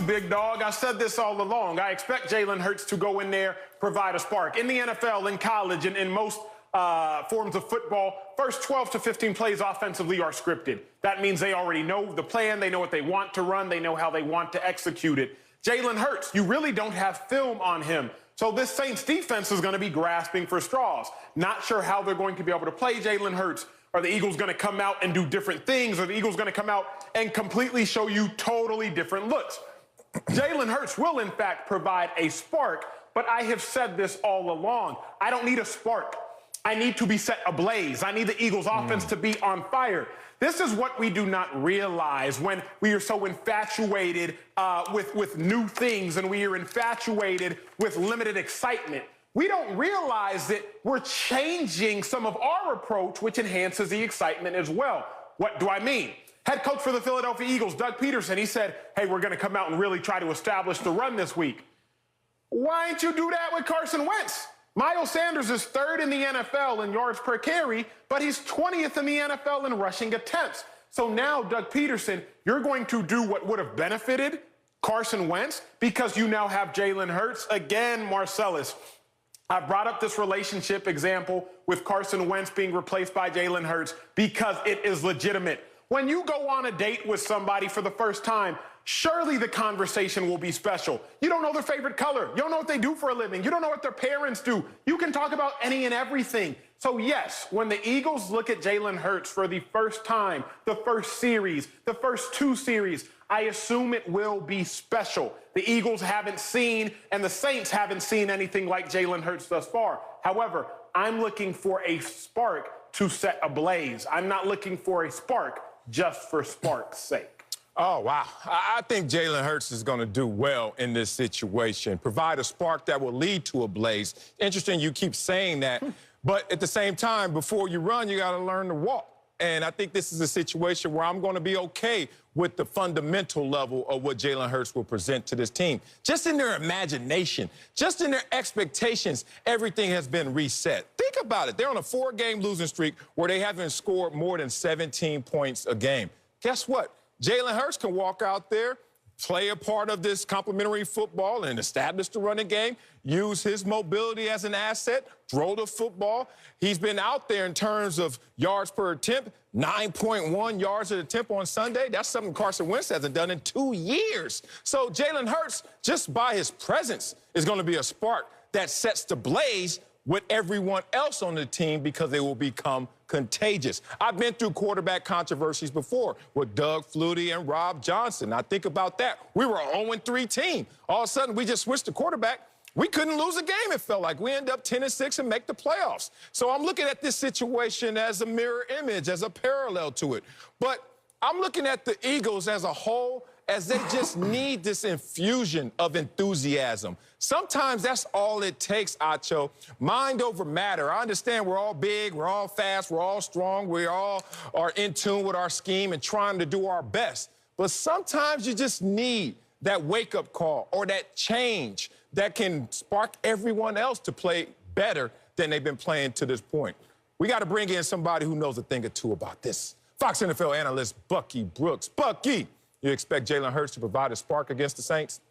Big dog. I said this all along. I expect Jalen Hurts to go in there, provide a spark. In the NFL, in college, and in most forms of football, first 12 to 15 plays offensively are scripted. That means they already know the plan. They know what they want to run. They know how they want to execute it. Jalen Hurts, you really don't have film on him. So this Saints defense is going to be grasping for straws. Not sure how they're going to be able to play Jalen Hurts. Are the Eagles going to come out and do different things? Are the Eagles going to come out and completely show you totally different looks? Jalen Hurts will, in fact, provide a spark, but I have said this all along. I don't need a spark. I need to be set ablaze. I need the Eagles' offense to be on fire. This is what we do not realize when we are so infatuated with new things and we are infatuated with limited excitement. We don't realize that we're changing some of our approach, which enhances the excitement as well. What do I mean? Head coach for the Philadelphia Eagles, Doug Peterson, he said, hey, we're going to come out and really try to establish the run this week. Why didn't you do that with Carson Wentz? Miles Sanders is third in the NFL in yards per carry, but he's 20th in the NFL in rushing attempts. So now, Doug Peterson, you're going to do what would have benefited Carson Wentz because you now have Jalen Hurts. Again, Marcellus, I brought up this relationship example with Carson Wentz being replaced by Jalen Hurts because it is legitimate. When you go on a date with somebody for the first time, surely the conversation will be special. You don't know their favorite color. You don't know what they do for a living. You don't know what their parents do. You can talk about any and everything. So yes, when the Eagles look at Jalen Hurts for the first time, the first series, the first two series, I assume it will be special. The Eagles haven't seen and the Saints haven't seen anything like Jalen Hurts thus far. However, I'm looking for a spark to set ablaze. I'm not looking for a spark just for spark's sake. Oh, wow. I think Jalen Hurts is going to do well in this situation, provide a spark that will lead to a blaze. Interesting you keep saying that, but at the same time, before you run, you got to learn to walk. And I think this is a situation where I'm going to be okay with the fundamental level of what Jalen Hurts will present to this team. Just in their imagination, just in their expectations, everything has been reset. Think about it. They're on a 4-game losing streak where they haven't scored more than 17 points a game. Guess what? Jalen Hurts can walk out there, play a part of this complementary football and establish the running game, use his mobility as an asset, throw the football. He's been out there in terms of yards per attempt, 9.1 yards per attempt on Sunday. That's something Carson Wentz hasn't done in 2 years. So Jalen Hurts, just by his presence, is going to be a spark that sets the blaze with everyone else on the team because they will become contagious. I've been through quarterback controversies before with Doug Flutie and Rob Johnson. I think about that. We were an 0-3 team. All of a sudden, we just switched the quarterback. We couldn't lose a game, it felt like. We ended up 10-6 and make the playoffs. So I'm looking at this situation as a mirror image, as a parallel to it. But I'm looking at the Eagles as a whole as they just need this infusion of enthusiasm. Sometimes that's all it takes, Acho. Mind over matter. I understand we're all big, we're all fast, we're all strong, we all are in tune with our scheme and trying to do our best. But sometimes you just need that wake-up call or that change that can spark everyone else to play better than they've been playing to this point. We got to bring in somebody who knows a thing or two about this. Fox NFL analyst Bucky Brooks. Bucky, you expect Jalen Hurts to provide a spark against the Saints?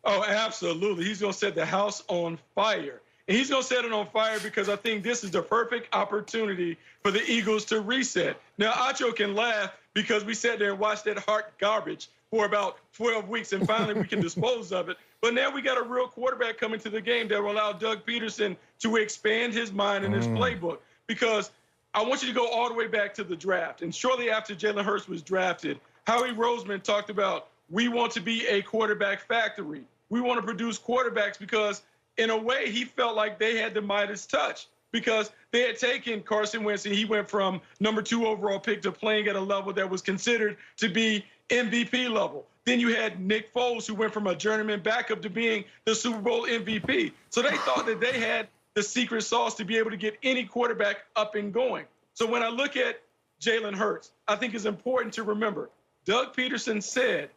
Oh, absolutely. He's going to set the house on fire. And he's going to set it on fire because I think this is the perfect opportunity for the Eagles to reset. Now, Acho can laugh because we sat there and watched that Hart garbage for about 12 weeks, and finally we can dispose of it. But now we got a real quarterback coming to the game that will allow Doug Peterson to expand his mind and his playbook. Because I want you to go all the way back to the draft. And shortly after Jalen Hurts was drafted, Howie Roseman talked about, we want to be a quarterback factory. We want to produce quarterbacks because, in a way, he felt like they had the Midas touch because they had taken Carson Wentz and he went from #2 overall pick to playing at a level that was considered to be MVP level. Then you had Nick Foles, who went from a journeyman backup to being the Super Bowl MVP. So they thought that they had the secret sauce to be able to get any quarterback up and going. So when I look at Jalen Hurts, I think it's important to remember, Doug Peterson said,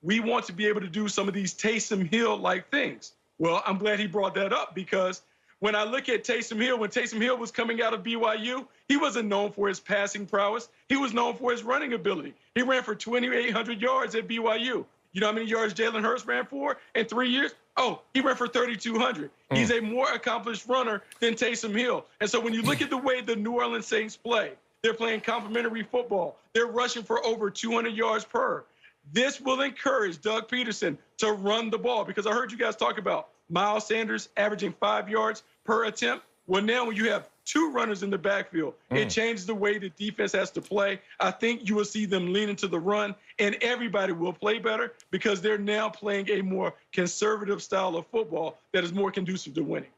we want to be able to do some of these Taysom Hill-like things. Well, I'm glad he brought that up because when I look at Taysom Hill, when Taysom Hill was coming out of BYU, he wasn't known for his passing prowess. He was known for his running ability. He ran for 2,800 yards at BYU. You know how many yards Jalen Hurts ran for in 3 years? Oh, he ran for 3,200. He's a more accomplished runner than Taysom Hill. And so when you look at the way the New Orleans Saints play, they're playing complementary football. They're rushing for over 200 yards per. This will encourage Doug Peterson to run the ball, because I heard you guys talk about Miles Sanders averaging 5 yards per attempt. Well, now when you have two runners in the backfield, it changes the way the defense has to play. I think you will see them lean into the run, and everybody will play better because they're now playing a more conservative style of football that is more conducive to winning.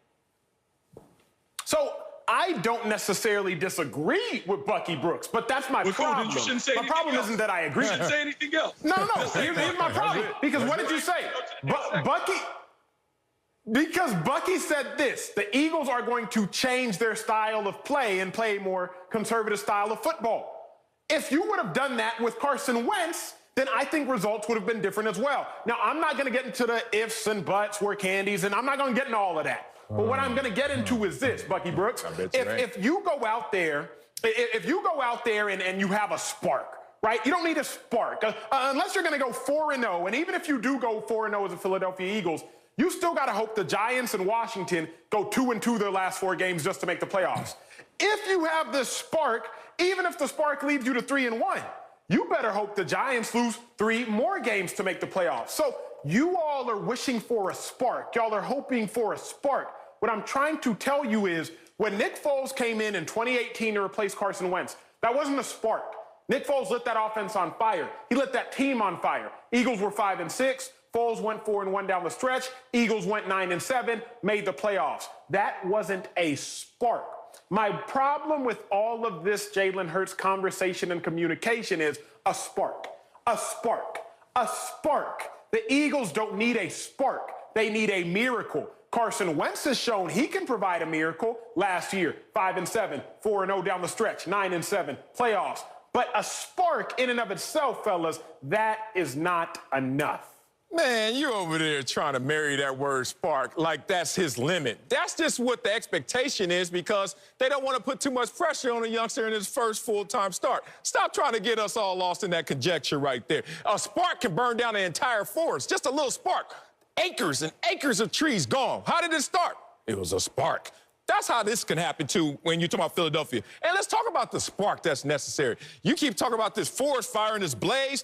So I don't necessarily disagree with Bucky Brooks, but that's my problem. You shouldn't say my problem else. isn't that I agree. You shouldn't say anything else. No. Here's my problem. Because what did you say? Because Bucky said this: the Eagles are going to change their style of play and play a more conservative style of football. If you would have done that with Carson Wentz, then I think results would have been different as well. Now, I'm not going to get into the ifs and buts, where candies, and I'm not going to get into all of that. But what I'm going to get into is this, Bucky Brooks. If you go out there, and you have a spark, right? You don't need a spark unless you're going to go 4-0. And even if you do go 4-0 as the Philadelphia Eagles, you still got to hope the Giants and Washington go 2-2 their last 4 games just to make the playoffs. If you have this spark, even if the spark leads you to 3-1, you better hope the Giants lose 3 more games to make the playoffs. So you all are wishing for a spark. Y'all are hoping for a spark. What I'm trying to tell you is when Nick Foles came in 2018 to replace Carson Wentz, that wasn't a spark. Nick Foles lit that offense on fire. He lit that team on fire. Eagles were 5-6. Foles went 4-1 down the stretch. Eagles went 9-7, made the playoffs. That wasn't a spark. My problem with all of this Jalen Hurts conversation and communication is a spark, a spark, a spark. The Eagles don't need a spark. They need a miracle. Carson Wentz has shown he can provide a miracle. Last year, 5-7, 4-0 down the stretch, 9-7, playoffs. But a spark in and of itself, fellas, that is not enough. Man, you're over there trying to marry that word spark like that's his limit. That's just what the expectation is, because they don't want to put too much pressure on a youngster in his first full-time start. Stop trying to get us all lost in that conjecture right there. A spark can burn down an entire forest. Just a little spark. Acres and acres of trees gone. How did it start? It was a spark. That's how this can happen, too, when you talk about Philadelphia. And let's talk about the spark that's necessary. You keep talking about this forest fire and this blaze.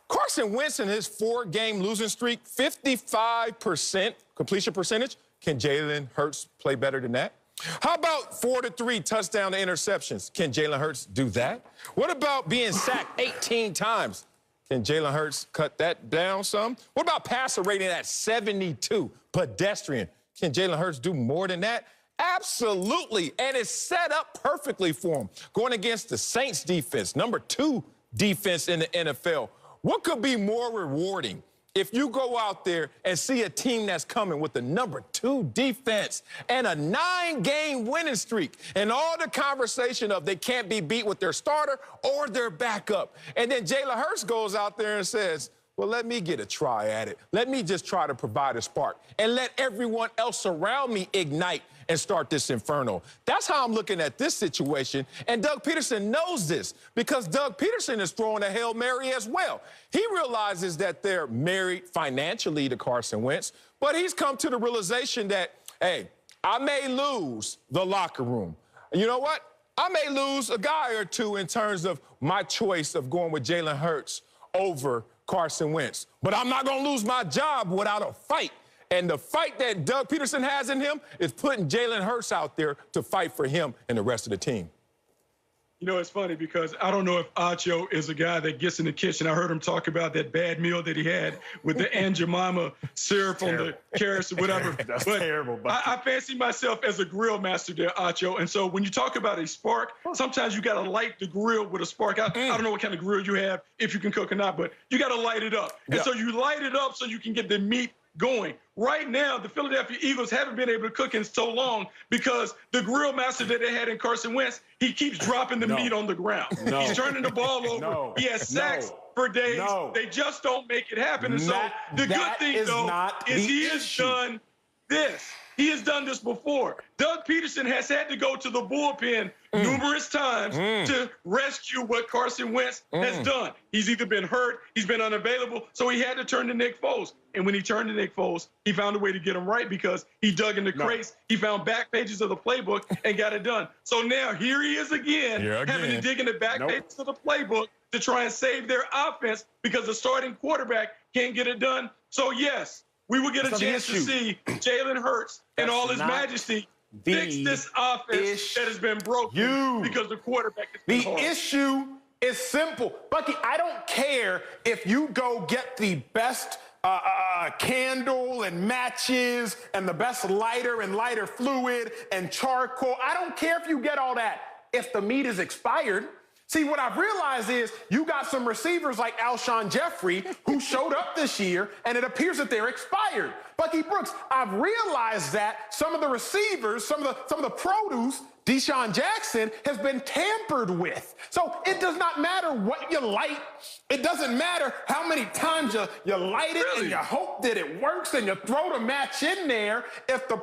Carson Wentz in his 4-game losing streak, 55% completion percentage. Can Jalen Hurts play better than that? How about 4-3 touchdown to interceptions? Can Jalen Hurts do that? What about being sacked 18 times? Can Jalen Hurts cut that down some? What about passer rating at 72? Pedestrian. Can Jalen Hurts do more than that? Absolutely. And it's set up perfectly for him. Going against the Saints defense, number 2 defense in the NFL. What could be more rewarding if you go out there and see a team that's coming with the number 2 defense and a 9-game winning streak, and all the conversation of they can't be beat with their starter or their backup? And then Jalen Hurts goes out there and says, well, let me get a try at it. Let me just try to provide a spark and let everyone else around me ignite and start this inferno. That's how I'm looking at this situation. And Doug Peterson knows this, because Doug Peterson is throwing a Hail Mary as well. He realizes that they're married financially to Carson Wentz, but he's come to the realization that, hey, I may lose the locker room. You know what? I may lose a guy or two in terms of my choice of going with Jalen Hurts over Carson Wentz. But I'm not going to lose my job without a fight. And the fight that Doug Peterson has in him is putting Jalen Hurts out there to fight for him and the rest of the team. You know, it's funny because I don't know if Acho is a guy that gets in the kitchen. I heard him talk about that bad meal that he had with the Aunt Jemima syrup on the carrots or whatever. That's but terrible. I fancy myself as a grill master there, Acho. And so when you talk about a spark, sometimes you got to light the grill with a spark. I don't know what kind of grill you have, if you can cook or not, but you got to light it up. And so you light it up so you can get the meat going. Right now, the Philadelphia Eagles haven't been able to cook in so long because the grill master that they had in Carson Wentz, he keeps dropping the meat on the ground. He's turning the ball over. He has sacks for days. They just don't make it happen. And so the good thing, though, is he has done this. He has done this before. Doug Peterson has had to go to the bullpen numerous times to rescue what Carson Wentz has done. He's either been hurt, he's been unavailable, so he had to turn to Nick Foles. And when he turned to Nick Foles, he found a way to get him right because he dug in the crates, he found back pages of the playbook and got it done. So now here he is again, having to dig in the back pages of the playbook to try and save their offense because the starting quarterback can't get it done. So yes, we will get a chance to see Jalen Hurts in all his majesty fix this offense that has been broken because the quarterback has been hard. The issue is simple. Bucky, I don't care if you go get the best candle and matches and the best lighter and lighter fluid and charcoal. I don't care if you get all that. If the meat is expired. See, what I've realized is you got some receivers like Alshon Jeffrey who showed up this year, and it appears that they're expired. Bucky Brooks, I've realized that some of the receivers, some of the produce, Deshaun Jackson, has been tampered with. So it does not matter what you light. It doesn't matter how many times you light it and you hope that it works and you throw the match in there. If the